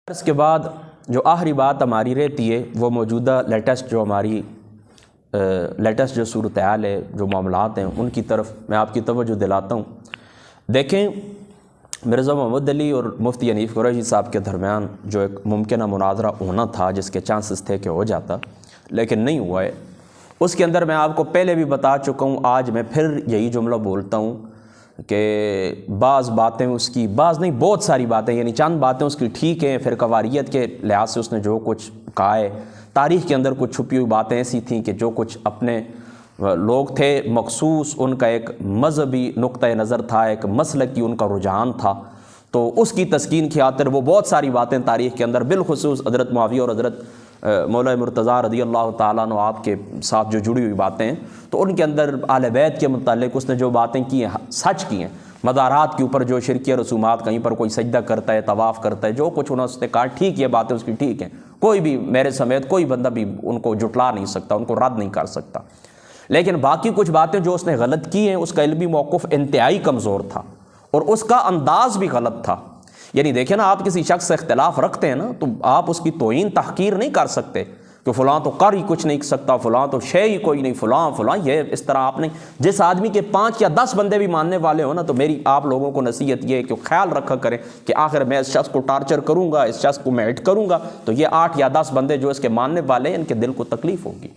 اس کے بعد جو آخری بات ہماری رہتی ہے وہ موجودہ لیٹسٹ جو صورتحال ہے، جو معاملات ہیں، ان کی طرف میں آپ کی توجہ دلاتا ہوں۔ دیکھیں، مرزا محمد علی اور مفتی حنیف قریشی صاحب کے درمیان جو ایک ممکنہ مناظرہ ہونا تھا، جس کے چانسز تھے کہ ہو جاتا، لیکن نہیں ہوا ہے، اس کے اندر میں آپ کو پہلے بھی بتا چکا ہوں، آج میں پھر یہی جملہ بولتا ہوں کہ بعض باتیں اس کی، بعض نہیں بہت ساری باتیں، یعنی چند باتیں اس کی ٹھیک ہیں، پھر فرقواریت کے لحاظ سے اس نے جو کچھ کہا ہے، تاریخ کے اندر کچھ چھپی ہوئی باتیں ایسی تھیں کہ جو کچھ اپنے لوگ تھے مخصوص، ان کا ایک مذہبی نقطہ نظر تھا، ایک مسلک کی ان کا رجحان تھا، تو اس کی تسکین کی خاطر وہ بہت ساری باتیں تاریخ کے اندر، بالخصوص حضرت معاویہ اور حضرت مولا مرتضیٰ رضی اللہ تعالیٰ عنہ آپ کے ساتھ جو جڑی ہوئی باتیں ہیں، تو ان کے اندر اہل بیت کے متعلق اس نے جو باتیں کی ہیں سچ کی ہیں۔ مزارات کے اوپر جو شرکیہ رسومات، کہیں پر کوئی سجدہ کرتا ہے، طواف کرتا ہے، جو کچھ انہوں نے کہا ٹھیک، یہ باتیں اس کی ٹھیک ہیں، کوئی بھی میرے سمیت کوئی بندہ بھی ان کو جھٹلا نہیں سکتا، ان کو رد نہیں کر سکتا۔ لیکن باقی کچھ باتیں جو اس نے غلط کی ہیں، اس کا علمی موقف انتہائی کمزور تھا اور اس کا انداز بھی غلط تھا۔ یعنی دیکھیں نا، آپ کسی شخص سے اختلاف رکھتے ہیں نا، تو آپ اس کی توہین تحقیر نہیں کر سکتے کہ فلاں تو کر ہی کچھ نہیں سکتا، فلاں تو شے ہی کوئی نہیں، فلاں یہ اس طرح آپ نہیں۔ جس آدمی کے 5 یا 10 بندے بھی ماننے والے ہوں نا، تو میری آپ لوگوں کو نصیحت یہ ہے کہ خیال رکھا کریں کہ آخر میں اس شخص کو ٹارچر کروں گا، اس شخص کو میں ہٹ کروں گا، تو یہ 8 یا 10 بندے جو اس کے ماننے والے ہیں، ان کے دل کو تکلیف ہوگی۔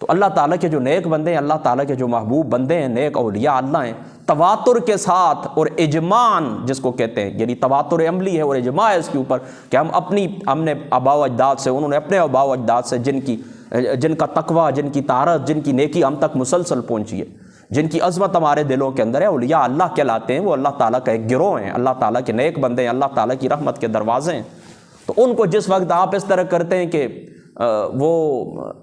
تو اللہ تعالیٰ کے جو نیک بندے ہیں، اللہ تعالیٰ کے جو محبوب بندے ہیں، نیک اولیاء اللہ ہیں، تواتر کے ساتھ اور اجماعاً جس کو کہتے ہیں، یعنی تواتر عملی ہے اور اجماع ہے اس کے اوپر کہ ہم نے آباء و اجداد سے، انہوں نے اپنے آباء و اجداد سے جن کا تقویٰ، جن کی طہارت، جن کی نیکی ہم تک مسلسل پہنچی ہے، جن کی عظمت ہمارے دلوں کے اندر ہے، اولیاء اللہ کہلاتے ہیں، وہ اللہ تعالیٰ کا ایک گروہ ہیں، اللہ تعالیٰ کے نیک بندے ہیں، اللہ تعالیٰ کی رحمت کے دروازے ہیں۔ تو ان کو جس وقت آپ اس طرح کرتے ہیں کہ وہ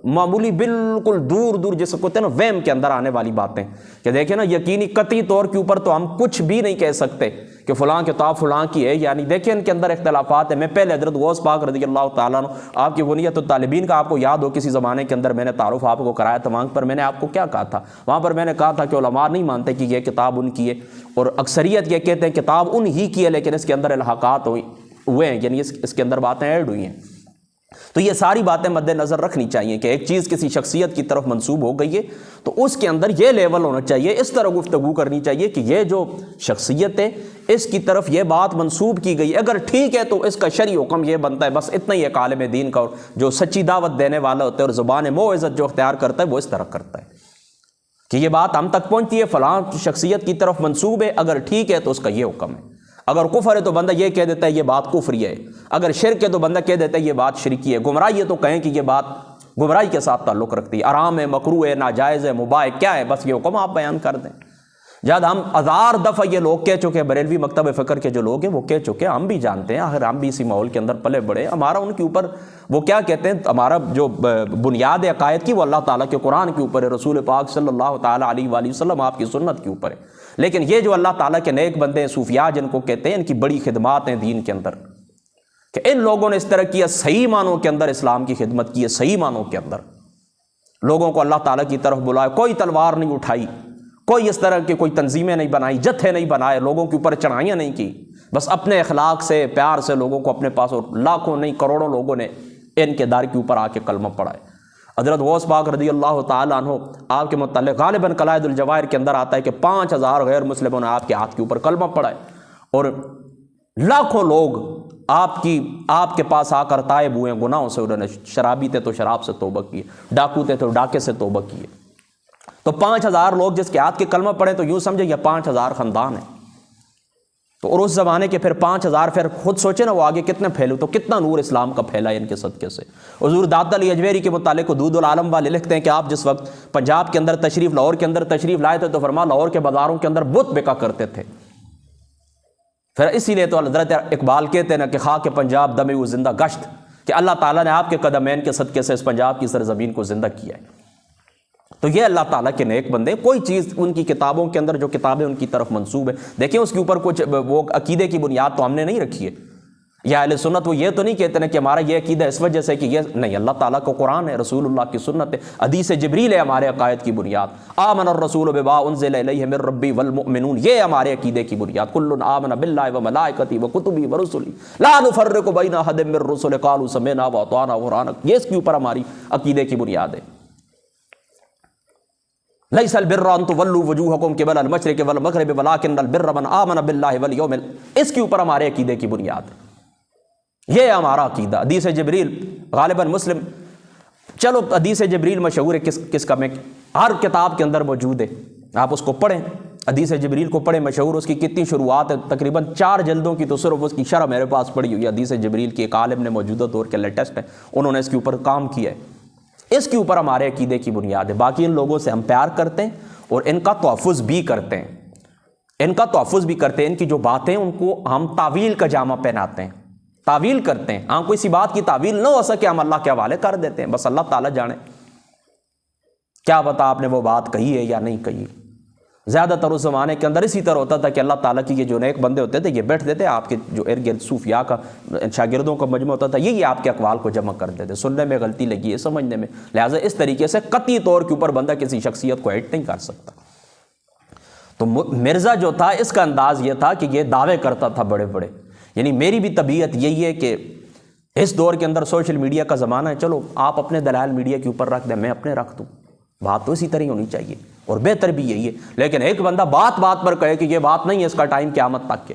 معمولی بالکل دور دور جس کو کہتے ہیں نا وہم کے اندر آنے والی باتیں، کہ دیکھیں نا، یقینی قطعی طور کے اوپر تو ہم کچھ بھی نہیں کہہ سکتے کہ فلاں کتاب فلاں کی ہے، یعنی دیکھیں ان کے اندر اختلافات ہیں۔ میں پہلے حضرت غوث پاک رضی اللہ تعالیٰ عنہ آپ کی غنیت الطالبین کا آپ کو یاد ہو، کسی زمانے کے اندر میں نے تعارف آپ کو کرایا تھا، وہاں پر میں نے آپ کو کیا کہا تھا؟ وہاں پر میں نے کہا تھا کہ علماء نہیں مانتے کہ یہ کتاب ان کی ہے، اور اکثریت یہ کہتے ہیں کتاب ان ہی کی ہے، لیکن اس کے اندر الحاقات ہوئے ہیں، یعنی اس کے اندر باتیں ایڈ ہوئی ہیں۔ تو یہ ساری باتیں مد نظر رکھنی چاہیے کہ ایک چیز کسی شخصیت کی طرف منسوب ہو گئی ہے تو اس کے اندر یہ لیول ہونا چاہیے، اس طرح گفتگو کرنی چاہیے کہ یہ جو شخصیت ہے اس کی طرف یہ بات منسوب کی گئی، اگر ٹھیک ہے تو اس کا شرعی حکم یہ بنتا ہے، بس اتنا ہی ایک عالم دین کا، اور جو سچی دعوت دینے والا ہوتا ہے اور زبان موعظت جو اختیار کرتا ہے وہ اس طرح کرتا ہے کہ یہ بات ہم تک پہنچتی ہے، فلاں شخصیت کی طرف منسوب ہے، اگر ٹھیک ہے تو اس کا یہ حکم ہے، اگر کفر ہے تو بندہ یہ کہہ دیتا ہے یہ بات کفری ہے، اگر شرک ہے تو بندہ کہہ دیتا ہے یہ بات شرکی ہے، گمراہی ہے تو کہیں کہ یہ بات گمراہی کے ساتھ تعلق رکھتی ہے، حرام ہے، مکروہ ہے، ناجائز ہے، مباح ہے، کیا ہے، بس یہ حکم آپ بیان کر دیں۔ جب ہم 1000 دفعہ یہ لوگ کہہ چکے، بریلوی مکتب فکر کے جو لوگ ہیں وہ کہہ چکے، ہم بھی جانتے ہیں، آخر ہم بھی اسی ماحول کے اندر پلے بڑے، ہمارا ان کے اوپر وہ کیا کہتے ہیں، ہمارا جو بنیاد ہے عقائد کی وہ اللہ تعالیٰ کے قرآن کے اوپر ہے، رسول پاک صلی اللہ تعالیٰ علیہ وآلہ وسلم آپ کی سنت کے اوپر ہے۔ لیکن یہ جو اللہ تعالیٰ کے نیک بندے ہیں، صوفیاء جن کو کہتے ہیں، ان کی بڑی خدمات ہیں دین کے اندر، کہ ان لوگوں نے اس طرح کیا، صحیح معنوں کے اندر اسلام کی خدمت کی ہے، صحیح معنوں کے اندر لوگوں کو اللہ تعالیٰ کی طرف بلایا، کوئی تلوار نہیں اٹھائی، کوئی اس طرح کی کوئی تنظیمیں نہیں بنائی، جتھے نہیں بنائے، لوگوں کے اوپر چڑھائیاں نہیں کی، بس اپنے اخلاق سے، پیار سے لوگوں کو اپنے پاس، اور لاکھوں نہیں کروڑوں لوگوں نے ان کے دار کے اوپر آ کے کلمہ پڑھا ہے۔ حضرت غوث پاک رضی اللہ تعالیٰ عنہ آپ کے متعلق غالباً قلائد الجواہر کے اندر آتا ہے کہ 5000 غیر مسلموں نے آپ کے ہاتھ کے اوپر کلمہ پڑھا ہے، اور لاکھوں لوگ آپ کے پاس آ کر تائب ہوئے ہیں گناہوں سے، انہوں نے شرابی تھے تو شراب سے توبہ کی، ڈاکو تھے تو ڈاکے سے توبہ کی۔ تو 5000 لوگ جس کے ہاتھ کے کلمہ پڑھے تو یوں سمجھے یہ 5000 خاندان ہیں۔ تو اور اس زمانے کے پھر 5000، پھر خود سوچے نا وہ آگے کتنے پھیلو، تو کتنا نور اسلام کا پھیلا ہے ان کے صدقے سے۔ حضور داتا علی اجمیری کے متعلق حدود العالم والے لکھتے ہیں کہ آپ جس وقت پنجاب کے اندر تشریف، لاہور کے اندر تشریف لائے تھے تو فرمایا لاہور کے بازاروں کے اندر بت بکا کرتے تھے۔ پھر اسی لیے تو حضرت اقبال کہتے ہیں نا کہ خاک پنجاب دمے وہ زندہ گشت، کہ اللہ تعالیٰ نے آپ کے قدمین کے صدقے سے اس پنجاب کی سرزمین کو زندہ کیا ہے۔ تو یہ اللہ تعالیٰ کے نیک بندے، کوئی چیز ان کی کتابوں کے اندر جو کتابیں ان کی طرف منسوب ہے، دیکھیں اس کے اوپر کچھ وہ عقیدے کی بنیاد تو ہم نے نہیں رکھی ہے، یا اہل سنت وہ یہ تو نہیں کہتے نا کہ ہمارا یہ عقیدہ اس وجہ سے کہ یہ نہیں، اللہ تعالیٰ کو قرآن ہے، رسول اللہ کی سنت ہے، حدیث جبریل ہے ہمارے عقائد کی بنیاد، آمن الرسول بما انزل الیہ من ربی والمؤمنون، یہ ہمارے عقیدے کی بنیاد، کل آمن باللہ وملائکتہ وکتبہ ورسلہ لا نفرق بین احد من الرسل قالوا سمعنا واطعنا غفرانک، یہ اس کے اوپر ہماری عقیدے کی بنیاد ہے۔ لیس البر ان تولوا وجوہکم قبل المشرق والمغرب ولکن البر من آمن باللہ والیوم، اس کے اوپر ہمارے عقیدے کی بنیاد ہے، یہ ہمارا عقیدہ۔ حدیث جبریل غالباً مسلم، چلو حدیث جبریل مشہور ہے کس کا، میں ہر کتاب کے اندر موجود ہے، آپ اس کو پڑھیں، حدیث جبریل کو پڑھیں، مشہور، اس کی کتنی شروعات ہے، تقریباً 4 جلدوں کی تو صرف اس کی شرح میرے پاس پڑھی ہوئی ہے، حدیث جبریل کی ایک عالم نے موجودہ دور کے لیٹسٹ ہے، انہوں نے اس کے اوپر کام کیا ہے، اس کے اوپر ہمارے عقیدے کی بنیاد ہے۔ باقی ان لوگوں سے ہم پیار کرتے ہیں اور ان کا تحفظ بھی کرتے ہیں، ان کی جو باتیں ان کو ہم تعویل کا جامہ پہناتے ہیں، تعویل کرتے ہیں، ہاں کوئی سی بات کی تعویل نہ ہو سکے ہم اللہ کے حوالے کر دیتے ہیں، بس اللہ تعالیٰ جانے، کیا بتا آپ نے وہ بات کہی ہے یا نہیں کہی۔ زیادہ تر اس زمانے کے اندر اسی طرح ہوتا تھا کہ اللہ تعالیٰ کی یہ جو نیک بندے ہوتے تھے یہ بیٹھتے تھے، آپ کے جو ارد گرد صوفیاء کا شاگردوں کا مجمع ہوتا تھا، یہی آپ کے اقوال کو جمع کرتے تھے، سننے میں غلطی لگی ہے، سمجھنے میں، لہٰذا اس طریقے سے قطعی طور کے اوپر بندہ کسی شخصیت کو ہٹ نہیں کر سکتا۔ تو مرزا جو تھا اس کا انداز یہ تھا کہ یہ دعوے کرتا تھا بڑے بڑے، یعنی میری بھی طبیعت یہی ہے کہ اس دور کے اندر سوشل میڈیا کا زمانہ ہے، چلو آپ اپنے دلائل میڈیا کے اوپر رکھ دیں، میں اپنے رکھ دوں، بات تو اسی طرح ہی ہونی چاہیے، اور بہتر بھی یہی ہے۔ لیکن ایک بندہ بات بات پر کہے کہ یہ بات نہیں ہے، اس کا ٹائم قیامت تک کے،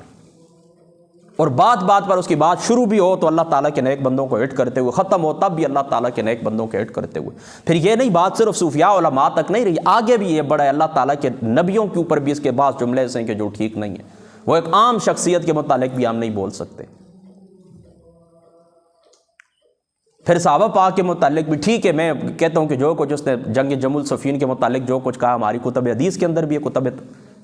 اور بات بات پر اس کی بات شروع بھی ہو تو اللہ تعالیٰ کے نیک بندوں کو ہٹ کرتے ہوئے، ختم ہو تب بھی اللہ تعالیٰ کے نیک بندوں کو ہٹ کرتے ہوئے، پھر یہ نہیں بات صرف صوفیاء علماء تک نہیں رہی، آگے بھی یہ بڑا ہے، اللہ تعالیٰ کے نبیوں کے اوپر بھی اس کے بعض جملے ایسے ہیں کہ جو ٹھیک نہیں ہیں، وہ ایک عام شخصیت کے متعلق بھی ہم نہیں بول سکتے۔ پھر صحابہ پاک کے متعلق بھی ٹھیک ہے، میں کہتا ہوں کہ جو کچھ اس نے جنگ جمل صفین کے متعلق جو کچھ کہا ہماری کتب حدیث کے اندر بھی ہے، کتب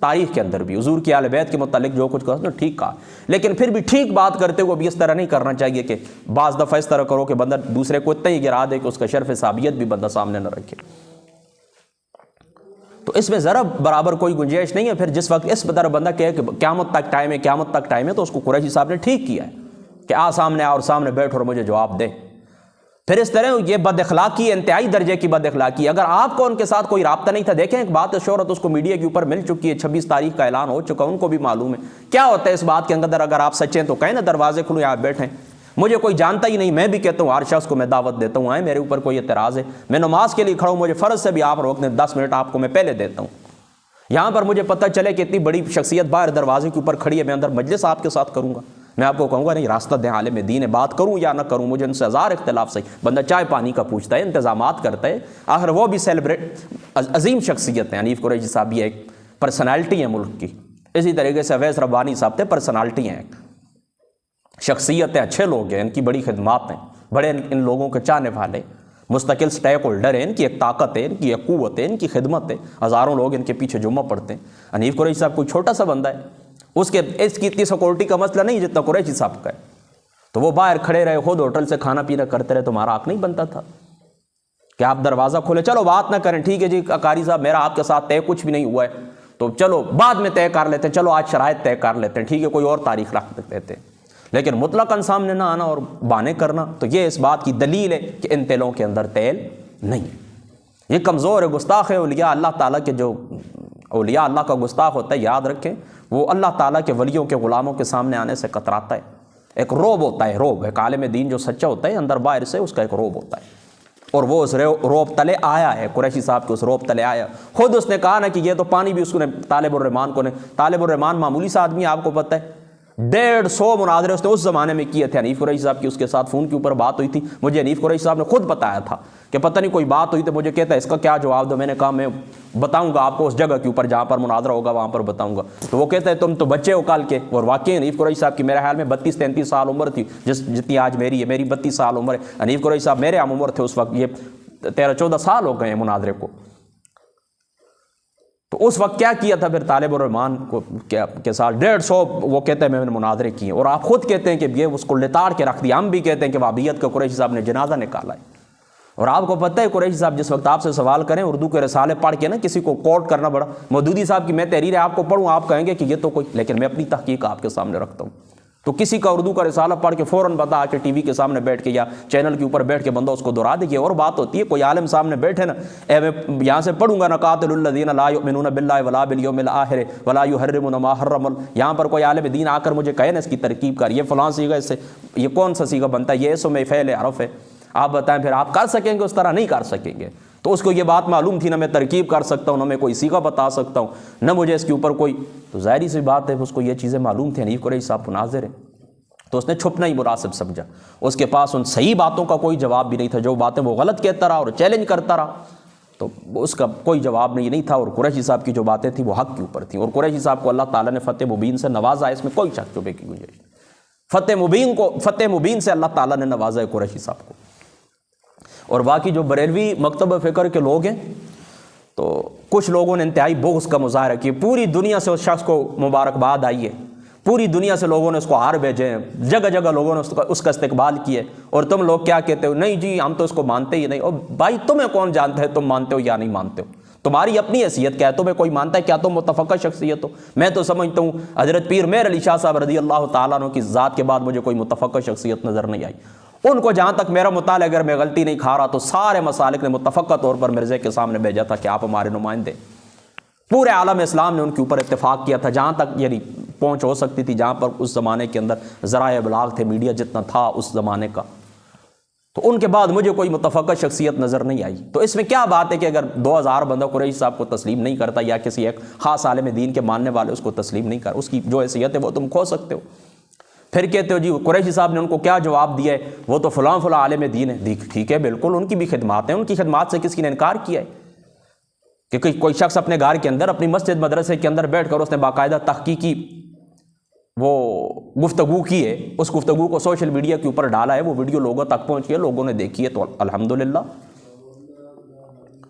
تاریخ کے اندر بھی، حضور کی اہل بیت کے متعلق جو کچھ کہا اس نے ٹھیک کہا، لیکن پھر بھی ٹھیک بات کرتے ہوئے بھی اس طرح نہیں کرنا چاہیے کہ بعض دفعہ اس طرح کرو کہ بندہ دوسرے کو اتنا ہی گرا دے کہ اس کا شرف صحابیت بھی بندہ سامنے نہ رکھے، تو اس میں ذرا برابر کوئی گنجائش نہیں ہے۔ پھر جس وقت اس طرح بندہ کہے کہ قیامت تک ٹائم ہے، قیامت تک ٹائم ہے، تو اس کو قریشی صاحب نے ٹھیک کیا ہے کہ سامنے اور سامنے بیٹھ اور مجھے جواب دے۔ پھر اس طرح یہ بد اخلاقی، انتہائی درجے کی بد اخلاقی، اگر آپ کو ان کے ساتھ کوئی رابطہ نہیں تھا، دیکھیں ایک بات شہرت اس کو میڈیا کے اوپر مل چکی ہے، 26 تاریخ کا اعلان ہو چکا، ان کو بھی معلوم ہے کیا ہوتا ہے اس بات کے اندر، اگر آپ سچے ہیں تو کہیں نا دروازے کھلو، آپ بیٹھیں، مجھے کوئی جانتا ہی نہیں، میں بھی کہتا ہوں ہر شخص کو میں دعوت دیتا ہوں، آئیں، میرے اوپر کوئی اعتراض ہے، میں نماز کے لیے کھڑا ہوں، مجھے فرض سے بھی آپ روک دیں، 10 منٹ آپ کو میں پہلے دیتا ہوں، یہاں پر مجھے پتہ چلے کہ اتنی بڑی شخصیت باہر دروازے کے اوپر کھڑی ہے، میں اندر مجلس آپ کے ساتھ کروں گا، میں آپ کو کہوں گا نہیں راستہ دیں، عالم دین ہے، بات کروں یا نہ کروں، مجھے ان سے ہزار اختلاف صحیح، بندہ چائے پانی کا پوچھتا ہے، انتظامات کرتا ہے، آخر وہ بھی سیلیبریٹ عظیم شخصیت ہیں، حنیف قریشی صاحب یہ ایک پرسنالٹی ہے ملک کی، اسی طریقے سے اویس ربانی صاحب تھے، پرسنالٹی ہیں، شخصیت ہیں، اچھے لوگ ہیں، ان کی بڑی خدمات ہیں، بڑے ان لوگوں کے چاہنے والے، مستقل سٹیک ہولڈر ہیں، ان کی ایک طاقت ہے، ان کی ایک قوت ہے، ان کی خدمت ہے، ہزاروں لوگ ان کے پیچھے جمع پڑتے ہیں۔ حنیف قریشی صاحب کوئی چھوٹا سا بندہ ہے، اس کی اتنی سیکورٹی کا مسئلہ نہیں جتنا قریشی صاحب کا ہے، تو وہ باہر کھڑے رہے، خود ہوٹل سے کھانا پینا کرتے رہے، تمہارا حق نہیں بنتا تھا کہ آپ دروازہ کھولے، چلو بات نہ کریں، ٹھیک ہے جی قاری صاحب میرا آپ کے ساتھ طے کچھ بھی نہیں ہوا ہے، تو چلو بعد میں طے کر لیتے ہیں، چلو آج شرائط طے کر لیتے ہیں، ٹھیک ہے کوئی اور تاریخ رکھ دیتے ہیں، لیکن مطلقاً سامنے نہ آنا اور بہانے کرنا، تو یہ اس بات کی دلیل ہے کہ ان تیلوں کے اندر تیل نہیں ہے، یہ کمزور ہے، گستاخ ہے اولیاء اللہ تعالیٰ کے، جو اولیاء اللہ کا گستاخ ہوتا ہے یاد رکھیں، وہ اللہ تعالیٰ کے ولیوں کے غلاموں کے سامنے آنے سے کتراتا ہے، ایک روب ہوتا ہے، روب، ایک عالم دین جو سچا ہوتا ہے اندر باہر سے اس کا ایک روب ہوتا ہے، اور وہ اس روب تلے آیا ہے، قریشی صاحب کے اس روب تلے آیا، خود اس نے کہا نا کہ یہ تو پانی بھی اس نے طالب الرحمان کو نے، طالب الرحمان معمولی سا آدمی آپ کو پتہ ہے، 150 مناظرے اس نے اس زمانے میں کیے تھے، حنیف قریشی صاحب کی اس کے ساتھ فون کے اوپر بات ہوئی تھی، مجھے حنیف قریشی صاحب نے خود بتایا تھا کہ پتہ نہیں کوئی بات ہوئی تو مجھے کہتا ہے اس کا کیا جواب دو، میں نے کہا میں بتاؤں گا آپ کو اس جگہ کے اوپر جہاں پر مناظرہ ہوگا وہاں پر بتاؤں گا، تو وہ کہتا ہے تم تو بچے ہو کل کے، اور واقعی حنیف قریشی صاحب کی میرے خیال میں 32-33 سال عمر تھی، جتنی آج میری ہے، میری 32 سال عمر ہے، حنیف قریشی صاحب میرے ہم عمر تھے اس وقت، یہ 13-14 سال ہو گئے ہیں مناظرے کو، تو اس وقت کیا کیا تھا پھر طالب الرحمان کو کے ساتھ 150 وہ کہتے ہیں میں نے مناظرے کیے، اور آپ خود کہتے ہیں کہ یہ اس کو لتاڑ کے رکھ دیا، ہم بھی کہتے ہیں کہ وہابیت کا قریشی صاحب نے جنازہ نکالا ہے، اور آپ کو پتہ ہے قریشی صاحب جس وقت آپ سے سوال کریں اردو کے رسالے پڑھ کے نا کسی کو کوٹ کرنا بڑا، مودودی صاحب کی میں تحریر آپ کو پڑھوں آپ کہیں گے کہ یہ تو کوئی، لیکن میں اپنی تحقیق آپ کے سامنے رکھتا ہوں، تو کسی کا اردو کا رسالہ پڑھ کے فوراً بتا کہ ٹی وی کے سامنے بیٹھ کے یا چینل کے اوپر بیٹھ کے بندہ اس کو دہرا دے. اور بات ہوتی ہے کوئی عالم سامنے بیٹھے نا, میں یہاں سے پڑھوں گا نا قاتل الذین لا یؤمنون باللہ ولا بالیوم الآخر ولا یحرمون ما حرم, یہاں پر کوئی عالم دین آ کر مجھے کہے نا اس کی ترکیب کر, یہ فلاں صیغہ اس سے یہ کون سا صیغہ بنتا ہے, یہ اسم فعل حرف ہے, آپ بتائیں پھر آپ کر سکیں گے؟ اس طرح نہیں کر سکیں گے. تو اس کو یہ بات معلوم تھی, نہ میں ترکیب کر سکتا ہوں, نہ میں کوئی صیغہ بتا سکتا ہوں, نہ مجھے اس کے اوپر کوئی, تو ظاہری سی بات ہے اس کو یہ چیزیں معلوم تھیں. حنیف قریشی صاحب کو ناظر ہے تو اس نے چھپنا ہی مناسب سمجھا. اس کے پاس ان صحیح باتوں کا کوئی جواب بھی نہیں تھا, جو باتیں وہ غلط کہتا رہا اور چیلنج کرتا رہا, تو اس کا کوئی جواب نہیں تھا. اور قریشی صاحب کی جو باتیں تھیں وہ حق کے اوپر تھیں, اور قریشی صاحب کو اللہ تعالیٰ نے فتح مبین سے نوازا, اس میں کوئی شک شبے کی گنجائش نہیں. فتح مبین سے اللہ تعالیٰ نے نوازا ہے قریشی صاحب کو. اور باقی جو بریلوی مکتب فکر کے لوگ ہیں تو کچھ لوگوں نے انتہائی بغض کا مظاہرہ کیا. پوری دنیا سے اس شخص کو مبارکباد آئی ہے, پوری دنیا سے لوگوں نے اس کو ہار بھیجے ہیں, جگہ جگہ لوگوں نے اس کا استقبال کیا, اور تم لوگ کیا کہتے ہو, نہیں جی ہم تو اس کو مانتے ہی نہیں. اور بھائی تمہیں کون جانتا ہے تم مانتے ہو یا نہیں مانتے ہو؟ تمہاری اپنی حیثیت کیا ہے؟ تمہیں کوئی مانتا ہے کیا تم متفقہ شخصیت ہو؟ میں تو سمجھتا ہوں حضرت پیر مہر علی شاہ صاحب رضی اللہ تعالیٰ عنہ کی ذات کے بعد مجھے کوئی متفقہ شخصیت نظر نہیں آئی. ان کو جہاں تک میرا مطالعہ, اگر میں غلطی نہیں کھا رہا تو سارے مسالک نے متفقہ طور پر مرزا کے سامنے بھیجا تھا کہ آپ ہمارے نمائندے. پورے عالم اسلام نے ان کے اوپر اتفاق کیا تھا, جہاں تک یعنی پہنچ ہو سکتی تھی, جہاں پر اس زمانے کے اندر ذرائع ابلاغ تھے, میڈیا جتنا تھا اس زمانے کا. تو ان کے بعد مجھے کوئی متفقہ شخصیت نظر نہیں آئی. تو اس میں کیا بات ہے کہ اگر 2000 بندہ قریشی صاحب کو تسلیم نہیں کرتا, یا کسی ایک خاص عالم دین کے ماننے والے اس کو تسلیم نہیں کر, اس کی جو حیثیت ہے وہ تم کھو سکتے ہو. پھر کہتے ہو جی قریشی صاحب نے ان کو کیا جواب دیا ہے, وہ تو فلاں فلاں عالم دین ہے. ٹھیک ہے, بالکل ان کی بھی خدمات ہیں, ان کی خدمات سے کسی نے انکار کیا ہے؟ کہ کوئی شخص اپنے گھر کے اندر, اپنی مسجد مدرسے کے اندر بیٹھ کر اس نے باقاعدہ تحقیقی وہ گفتگو کی ہے, اس گفتگو کو سوشل میڈیا کے اوپر ڈالا ہے, وہ ویڈیو لوگوں تک پہنچی ہے, لوگوں نے دیکھی ہے, تو الحمدللہ.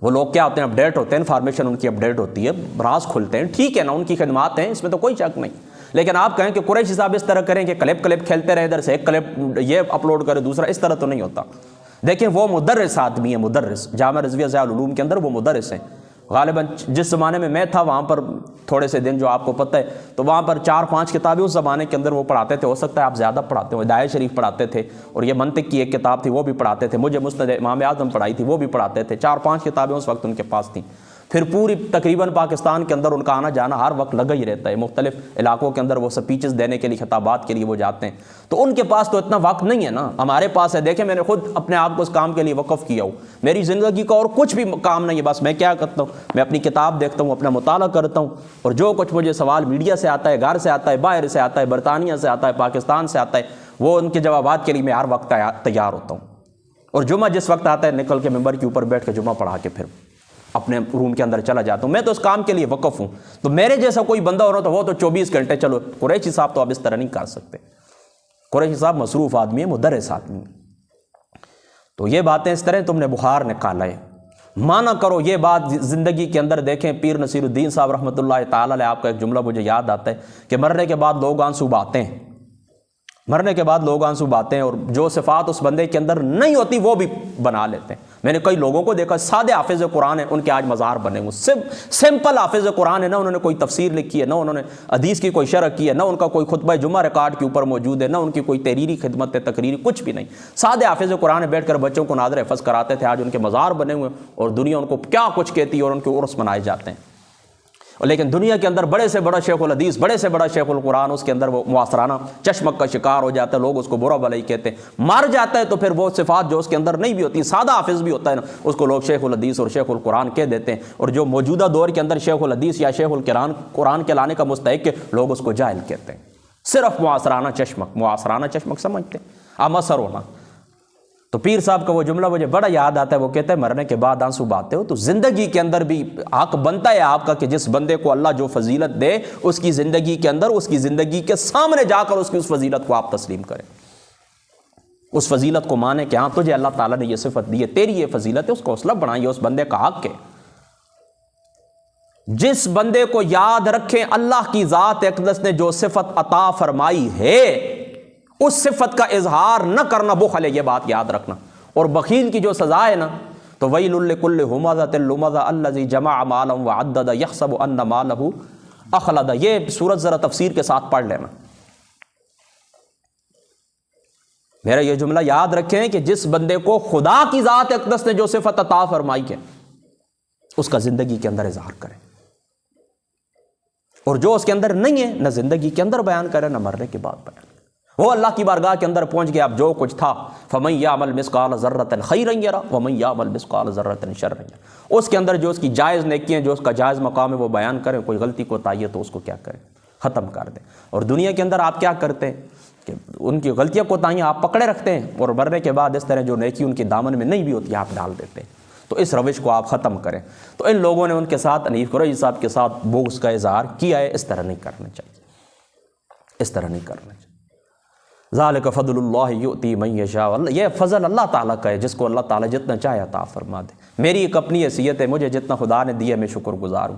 وہ لوگ کیا ہوتے ہیں, اپڈیٹ ہوتے ہیں, انفارمیشن ان کی اپڈیٹ ہوتی ہے, راز کھلتے ہیں, ٹھیک ہے نا, ان کی خدمات ہیں, اس میں تو کوئی شک نہیں. لیکن آپ کہیں کہ قریشی صاحب اس طرح کریں کہ کلپ کھیلتے رہے, ادھر سے ایک کلپ یہ اپلوڈ کرے دوسرا, اس طرح تو نہیں ہوتا. دیکھیں وہ مدرس آدمی ہے, مدرس, جامعہ رضویہ ضیاء العلوم کے اندر وہ مدرس ہیں. غالباً جس زمانے میں میں تھا وہاں پر تھوڑے سے دن جو آپ کو پتہ ہے, تو وہاں پر 4-5 کتابیں اس زمانے کے اندر وہ پڑھاتے تھے. ہو سکتا ہے آپ زیادہ پڑھاتے ہو, ہدایت شریف پڑھاتے تھے, اور یہ منطق کی ایک کتاب تھی وہ بھی پڑھاتے تھے. مجھے مسند امام اعظم پڑھائی تھی وہ بھی پڑھاتے تھے. 4-5 کتابیں اس وقت ان کے پاس تھیں. پھر پوری تقریباً پاکستان کے اندر ان کا آنا جانا ہر وقت لگا ہی رہتا ہے, مختلف علاقوں کے اندر وہ سپیچز دینے کے لیے, خطابات کے لیے وہ جاتے ہیں. تو ان کے پاس تو اتنا وقت نہیں ہے نا, ہمارے پاس ہے. دیکھیں میں نے خود اپنے آپ کو اس کام کے لیے وقف کیا ہوں, میری زندگی کا اور کچھ بھی کام نہیں ہے. بس میں کیا کرتا ہوں, میں اپنی کتاب دیکھتا ہوں, اپنا مطالعہ کرتا ہوں, اور جو کچھ مجھے سوال میڈیا سے آتا ہے, گھر سے آتا ہے, باہر سے آتا ہے, برطانیہ سے آتا ہے, پاکستان سے آتا ہے, وہ ان کے جوابات کے لیے میں ہر وقت تیار ہوتا ہوں. اور جمعہ جس وقت آتا ہے نکل کے ممبر کے اوپر بیٹھ کے جمعہ پڑھا کے پھر اپنے روم کے اندر چلا جاتا ہوں. میں تو اس کام کے لیے وقف ہوں. تو میرے جیسا کوئی بندہ ہو رہا تو وہ تو 24 گھنٹے. چلو قریشی صاحب تو اب اس طرح نہیں کر سکتے. قریشی صاحب مصروف آدمی ہے, مدرس آدمی ہے. تو یہ باتیں اس طرح تم نے بخار نکالا ہے, مانا کرو یہ بات زندگی کے اندر. دیکھیں پیر نصیر الدین صاحب رحمۃ اللہ تعالی علیہ, آپ کا ایک جملہ مجھے یاد آتا ہے کہ مرنے کے بعد لوگ آنسو بہاتے ہیں, مرنے کے بعد لوگ آنسو بہاتے ہیں, اور جو صفات اس بندے کے اندر نہیں ہوتی وہ بھی بنا لیتے ہیں. میں نے کئی لوگوں کو دیکھا سادے حافظ قرآن ہیں, ان کے آج مزار بنے ہوئے, سمپل حافظ قرآن ہے, نہ انہوں نے کوئی تفسیر لکھی ہے, نہ انہوں نے حدیث کی کوئی شرح کی ہے, نہ ان کا کوئی خطبہ جمعہ ریکارڈ کے اوپر موجود ہے, نہ ان کی کوئی تحریری خدمت ہے, تقریری کچھ بھی نہیں. سادے حافظ قرآن بیٹھ کر بچوں کو ناظر حفظ کراتے تھے, آج ان کے مزار بنے ہوئے اور دنیا ان کو کیا کچھ کہتی ہے, اور ان کے عرس منائے جاتے ہیں. لیکن دنیا کے اندر بڑے سے بڑا شیخ الحدیث, بڑے سے بڑا شیخ القرآن, اس کے اندر وہ معاصرانہ چشمک کا شکار ہو جاتا ہے, لوگ اس کو برا بھلا ہی کہتے ہیں. مر جاتا ہے تو پھر وہ صفات جو اس کے اندر نہیں بھی ہوتی, سادہ حافظ بھی ہوتا ہے نا, اس کو لوگ شیخ الحدیث اور شیخ القرآن کہہ دیتے ہیں. اور جو موجودہ دور کے اندر شیخ الحدیث یا شیخ القرآن کے لانے کا مستحق ہے, لوگ اس کو جاہل کہتے ہیں. صرف معاصرانہ چشمک سمجھتے ہیں, امسر ہونا. تو پیر صاحب کا وہ جملہ مجھے بڑا یاد آتا ہے, وہ کہتے ہیں مرنے کے بعد آنسو بہاتے ہو. تو زندگی کے اندر بھی حق بنتا ہے آپ کا کہ جس بندے کو اللہ جو فضیلت دے, اس کی زندگی کے اندر, اس کی زندگی کے سامنے جا کر اس کی اس فضیلت کو آپ تسلیم کریں, اس فضیلت کو مانیں کہ ہاں تجھے اللہ تعالیٰ نے یہ صفت دی ہے, تیری یہ فضیلت ہے, اس کو حوصلہ بڑھائیں, اس بندے کا حق ہے. جس بندے کو یاد رکھیں اللہ کی ذات اقدس نے جو صفت عطا فرمائی ہے, اس صفت کا اظہار نہ کرنا بخل ہے, یہ بات یاد رکھنا. اور بخیل کی جو سزا ہے نا, تو ویل لکل ہمزۃ لمزہ الذی جمع مالا وعدد یحسب ان مالہ اخلد. یہ سورت ذرا تفسیر کے ساتھ پڑھ لینا. میرا یہ جملہ یاد رکھیں کہ جس بندے کو خدا کی ذات اقدس نے جو صفت عطا فرمائی ہے اس کا زندگی کے اندر اظہار کریں، اور جو اس کے اندر نہیں ہے نہ زندگی کے اندر بیان کرے نہ مرنے کے بعد بیان کرے۔ وہ اللہ کی بارگاہ کے اندر پہنچ گیا، اب جو کچھ تھا فَمَن يَعْمَلْ مِثْقَالَ ذَرَّةٍ خَيْرًا يَرَهُ وَمَن يَعْمَلْ مِثْقَالَ ذَرَّةٍ شَرًّا يَرَهُ، اس کے اندر جو اس کی جائز نیکیاں، جو اس کا جائز مقام ہے وہ بیان کریں، کوئی غلطی کوتاہی ہے تو اس کو کیا کریں، ختم کر دیں۔ اور دنیا کے اندر آپ کیا کرتے ہیں کہ ان کی غلطیاں کوتاہیاں آپ پکڑے رکھتے ہیں، اور مرنے کے بعد اس طرح جو نیکی ان کے دامن میں نہیں بھی ہوتی آپ ڈال دیتے ہیں۔ تو اس روش کو آپ ختم کریں۔ تو ان لوگوں نے ان کے ساتھ حنیف قریشی صاحب کے ساتھ بغض کا اظہار کیا ہے، اس طرح نہیں کرنا چاہیے، اس طرح نہیں کرنا چاہیے۔ ذالک فضل اللہ یؤتی من یشاء، یہ فضل اللہ تعالیٰ کا ہے، جس کو اللہ تعالیٰ جتنا چاہے عطا فرما دے۔ میری ایک اپنی حیثیت ہے، مجھے جتنا خدا نے دیا میں شکر گزار ہوں۔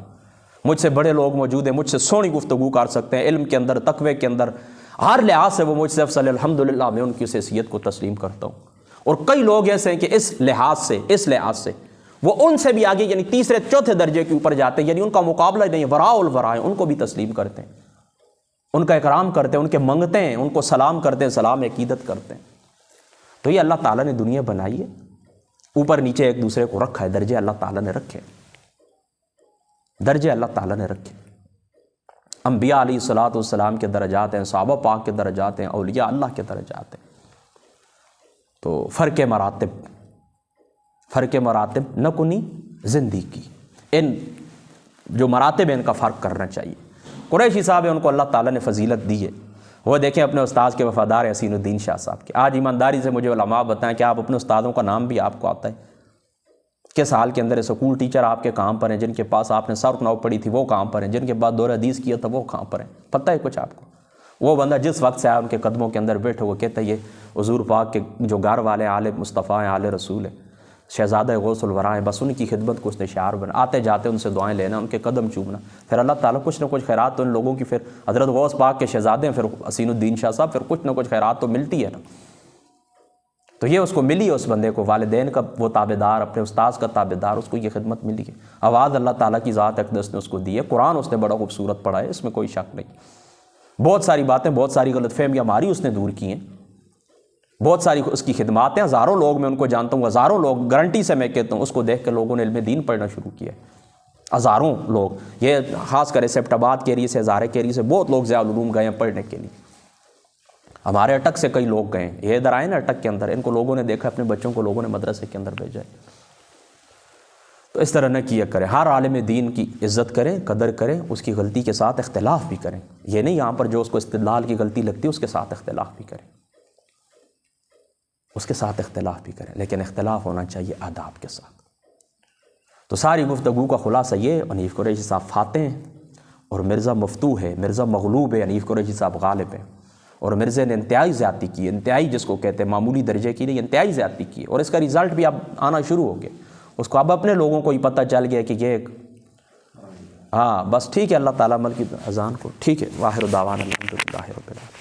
مجھ سے بڑے لوگ موجود ہیں، مجھ سے سونی گفتگو کر سکتے ہیں، علم کے اندر، تقوی کے اندر، ہر لحاظ سے وہ مجھ سے افضل، الحمدللہ میں ان کی اس حیثیت کو تسلیم کرتا ہوں۔ اور کئی لوگ ایسے ہیں کہ اس لحاظ سے وہ ان سے بھی آگے، یعنی تیسرے چوتھے درجے کے اوپر جاتے ہیں، یعنی ان کا مقابلہ نہیں، وراء الوراء، ان کو بھی تسلیم کرتے ہیں، ان کا اکرام کرتے ہیں، ان کے منگتے ہیں، ان کو سلام کرتے ہیں، سلام عقیدت کرتے ہیں۔ تو یہ اللہ تعالیٰ نے دنیا بنائی ہے، اوپر نیچے ایک دوسرے کو رکھا ہے، درجے اللہ تعالیٰ نے رکھے، درجے اللہ تعالیٰ نے رکھے۔ انبیاء علیہ الصلوۃ والسلام کے درجات ہیں، صحابہ پاک کے درجات ہیں، اولیاء اللہ کے درجات ہیں۔ تو فرق مراتب نہ کنی زندگی، ان جو مراتب ہیں ان کا فرق کرنا چاہیے۔ قریشی صاحب ہیں، ان کو اللہ تعالیٰ نے فضیلت دی ہے، وہ دیکھیں اپنے استاد کے وفادار حسین الدین شاہ صاحب کے۔ آج ایمانداری سے مجھے علماء بتائیں کہ آپ اپنے استادوں کا نام بھی آپ کو آتا ہے؟ کس حال کے اندر سکول ٹیچر آپ کے کہاں پر ہیں؟ جن کے پاس آپ نے سرک نو پڑھی تھی وہ کہاں پر ہیں؟ جن کے بعد دور حدیث کیا تھا وہ کہاں پر ہیں؟ پتہ ہے کچھ آپ کو؟ وہ بندہ جس وقت سے آیا ان کے قدموں کے اندر بیٹھے، وہ کہتا ہے یہ حضور پاک کے جو گھر والے آل مصطفیٰ ہیں، آل رسول ہیں، شہزادہ غوث الورا ہیں، بس ان کی خدمت کو استشعار بنا، آتے جاتے ان سے دعائیں لینا، ان کے قدم چومنا، پھر اللہ تعالیٰ کچھ نہ کچھ خیرات تو ان لوگوں کی، پھر حضرت غوث پاک کے شہزادے ہیں، پھر حسین الدین شاہ صاحب، پھر کچھ نہ کچھ خیرات تو ملتی ہے نا۔ تو یہ اس کو ملی ہے، اس بندے کو، والدین کا وہ تابعدار، اپنے استاذ کا تابعدار، اس کو یہ خدمت ملی ہے۔ آواز اللہ تعالیٰ کی ذات اقدس نے اس کو دی ہے، قرآن اس نے بڑا خوبصورت پڑھا ہے، اس میں کوئی شک نہیں۔ بہت ساری باتیں، بہت ساری غلط فہمیاں ہماری اس نے دور کی ہیں، بہت ساری اس کی خدمات ہیں، ہزاروں لوگ میں ان کو جانتا ہوں، ہزاروں لوگ گارنٹی سے میں کہتا ہوں، اس کو دیکھ کے لوگوں نے علم دین پڑھنا شروع کیا ہے، ہزاروں لوگ۔ یہ خاص کر سیپٹ آباد کے ایریے سے، ہزارے کے ایریے سے بہت لوگ ضیاء العلوم گئے ہیں پڑھنے کے لیے۔ ہمارے اٹک سے کئی لوگ گئے ہیں، یہ ادھر آئے نا اٹک کے اندر، ان کو لوگوں نے دیکھا، اپنے بچوں کو لوگوں نے مدرسے کے اندر بھیجا ہے۔ تو اس طرح نہ کیا کریں، ہر عالم دین کی عزت کریں، قدر کریں، اس کی غلطی کے ساتھ اختلاف بھی کریں، یہ نہیں یہاں پر جو اس کو استدلال کی غلطی لگتی ہے اس کے ساتھ اختلاف بھی کریں، اس کے ساتھ اختلاف بھی کریں، لیکن اختلاف ہونا چاہیے آداب کے ساتھ۔ تو ساری گفتگو کا خلاصہ یہ، حنیف قریشی صاحب فاتح ہیں اور مرزا مفتوح ہے، مرزا مغلوب ہے، حنیف قریشی صاحب غالب ہیں، اور مرزا نے انتہائی زیادتی کی، انتہائی جس کو کہتے ہیں معمولی درجے کی نہیں، انتہائی زیادتی کی، اور اس کا رزلٹ بھی اب آنا شروع ہو گیا، اس کو اب اپنے لوگوں کو ہی پتہ چل گیا کہ یہ ایک ہاں بس ٹھیک ہے، اللہ تعالیٰ عمل کی اذان کو ٹھیک ہے۔ واخر دعوانا الحمدللہ رب العالمین۔